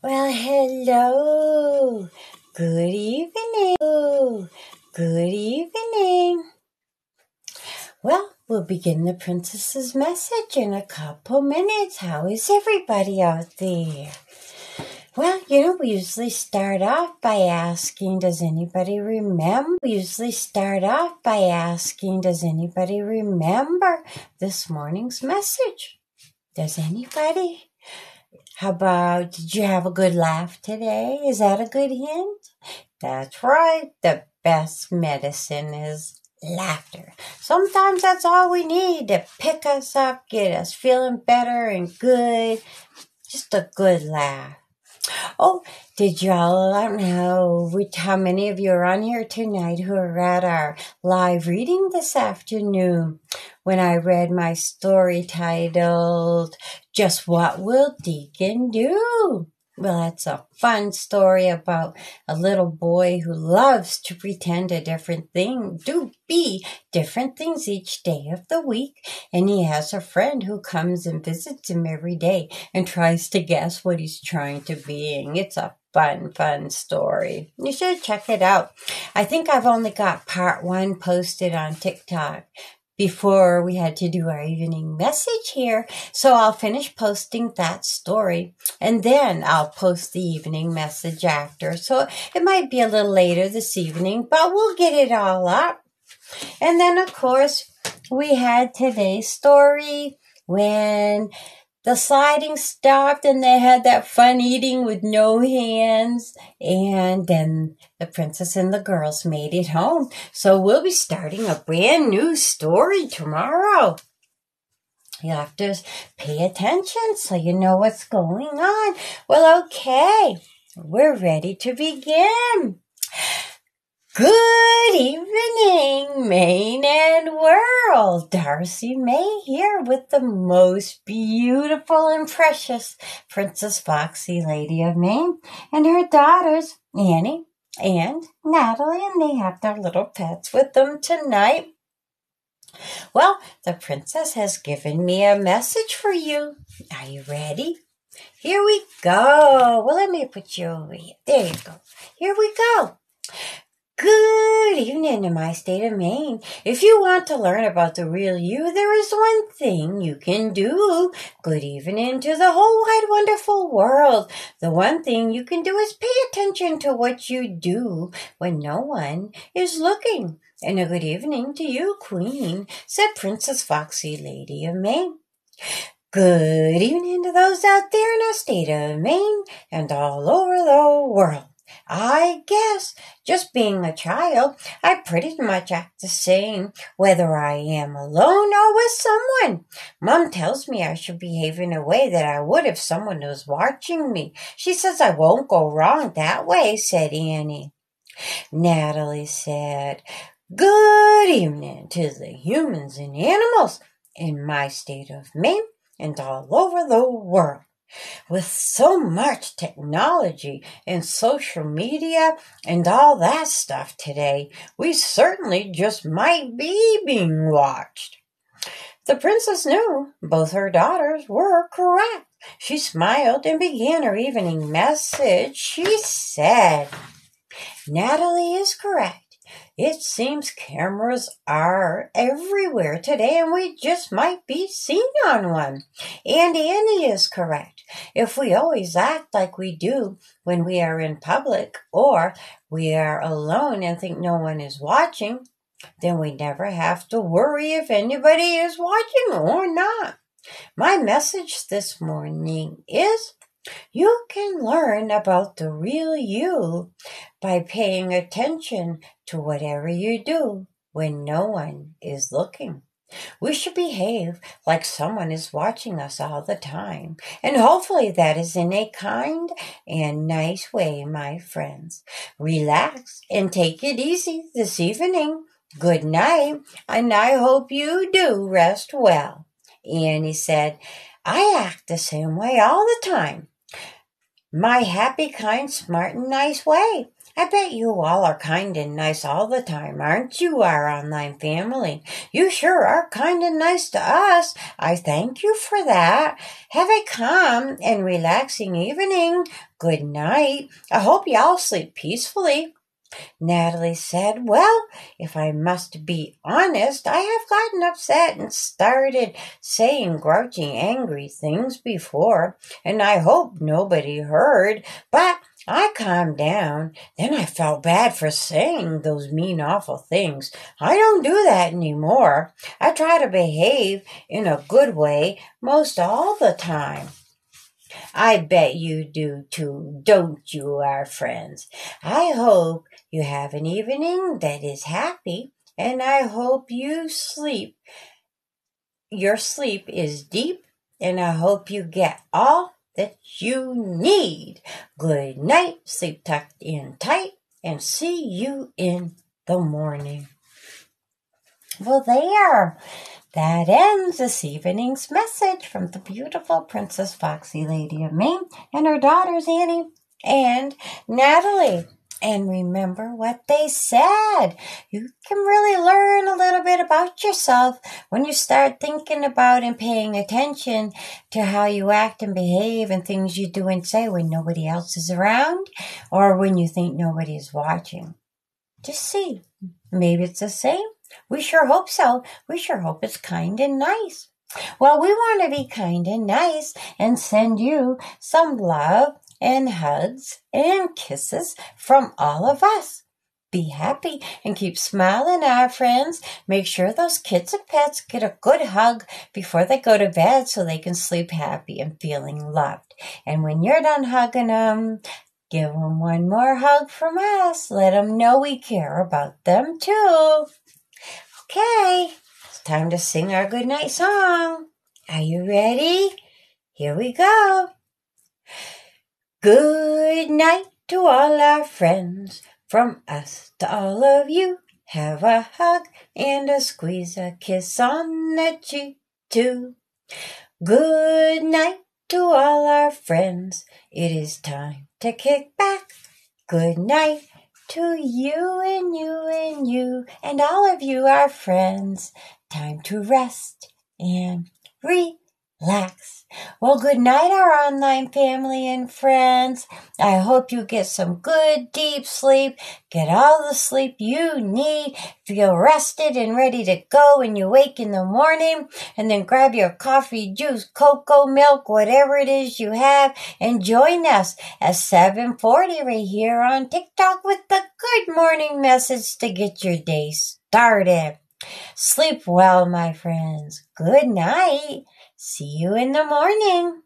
Well, hello. Good evening. Good evening. Well, we'll begin the princess's message in a couple minutes. How is everybody out there? Well, we usually start off by asking, does anybody remember? This morning's message? Does anybody? How about, did you have a good laugh today? Is that a good hint? That's right. The best medicine is laughter. Sometimes that's all we need to pick us up, get us feeling better and good. Just a good laugh. Oh, did y'all, I don't know how many of you are on here tonight who are at our live reading this afternoon when I read my story titled, Just What Will Deacon Do? Well, that's a fun story about a little boy who loves to pretend be different things each day of the week. And he has a friend who comes and visits him every day and tries to guess what he's trying to be. And it's a fun story. You should check it out. I think I've only got part 1 posted on TikTok before we had to do our evening message here. So I'll finish posting that story and then I'll post the evening message after. So it might be a little later this evening, but we'll get it all up. And then, of course, we had today's story when the sliding stopped and they had that fun eating with no hands. And then the princess and the girls made it home. So we'll be starting a brand new story tomorrow. You have to pay attention so you know what's going on. Well, okay, we're ready to begin. Good evening, Maine and world. Darcy May here with the most beautiful and precious Princess Foxy Lady of Maine and her daughters, Annie and Natalie, and they have their little pets with them tonight. Well, the princess has given me a message for you. Are you ready? Here we go. Well, let me put you over here. There you go. Here we go. Good evening to my state of Maine. If you want to learn about the real you, there is one thing you can do. Good evening to the whole wide wonderful world. The one thing you can do is pay attention to what you do when no one is looking. And a good evening to you, Queen, said Princess Foxy, Lady of Maine. Good evening to those out there in our state of Maine and all over the world. I guess, just being a child, I pretty much act the same, whether I am alone or with someone. Mom tells me I should behave in a way that I would if someone was watching me. She says I won't go wrong that way, said Annie. Natalie said, Good evening to the humans and animals in my state of Maine and all over the world. With so much technology and social media and all that stuff today, we certainly just might be being watched. The princess knew both her daughters were correct. She smiled and began her evening message. She said, Natalie is correct. It seems cameras are everywhere today and we just might be seen on one. And Annie is correct. If we always act like we do when we are in public or we are alone and think no one is watching, then we never have to worry if anybody is watching or not. My message this morning is you can learn about the real you by paying attention to whatever you do when no one is looking. We should behave like someone is watching us all the time. And hopefully that is in a kind and nice way, my friends. Relax and take it easy this evening. Good night, and I hope you do rest well. Annie said, I act the same way all the time. my happy, kind, smart, and nice way. I bet you all are kind and nice all the time, aren't you, our online family? You sure are kind and nice to us. I thank you for that. Have a calm and relaxing evening. Good night. I hope you all sleep peacefully. Natalie said, well, if I must be honest, I have gotten upset and started saying grouchy, angry things before, and I hope nobody heard, but I calmed down. Then I felt bad for saying those mean, awful things. I don't do that anymore. I try to behave in a good way most all the time. I bet you do too, don't you, our friends? I hope you have an evening that is happy, and I hope your sleep is deep, and I hope you get all that you need. Good night, sleep tucked in tight, and see you in the morning. Well, there. That ends this evening's message from the beautiful Princess Foxy Lady of Maine and her daughters Annie and Natalie. And remember what they said. You can really learn a little bit about yourself when you start thinking about and paying attention to how you act and behave and things you do and say when nobody else is around or when you think nobody is watching. Just see. Maybe it's the same. We sure hope so. We sure hope it's kind and nice. Well, we want to be kind and nice and send you some love and hugs and kisses from all of us. Be happy and keep smiling, our friends. Make sure those kids and pets get a good hug before they go to bed so they can sleep happy and feeling loved. And when you're done hugging them, give them one more hug from us. Let them know we care about them too. Okay, it's time to sing our goodnight song. Are you ready? Here we go. Good night to all our friends. From us to all of you. Have a hug and a squeeze, a kiss on the cheek too. Good night to all our friends. It is time to kick back. Good night to you and you and you and all of you, our friends. Time to rest and relax. Well, good night, our online family and friends. I hope you get some good, deep sleep. Get all the sleep you need. Feel rested and ready to go when you wake in the morning. And then grab your coffee, juice, cocoa, milk, whatever it is you have. And join us at 7:40 right here on TikTok with the good morning message to get your day started. Sleep well, my friends. Good night. See you in the morning.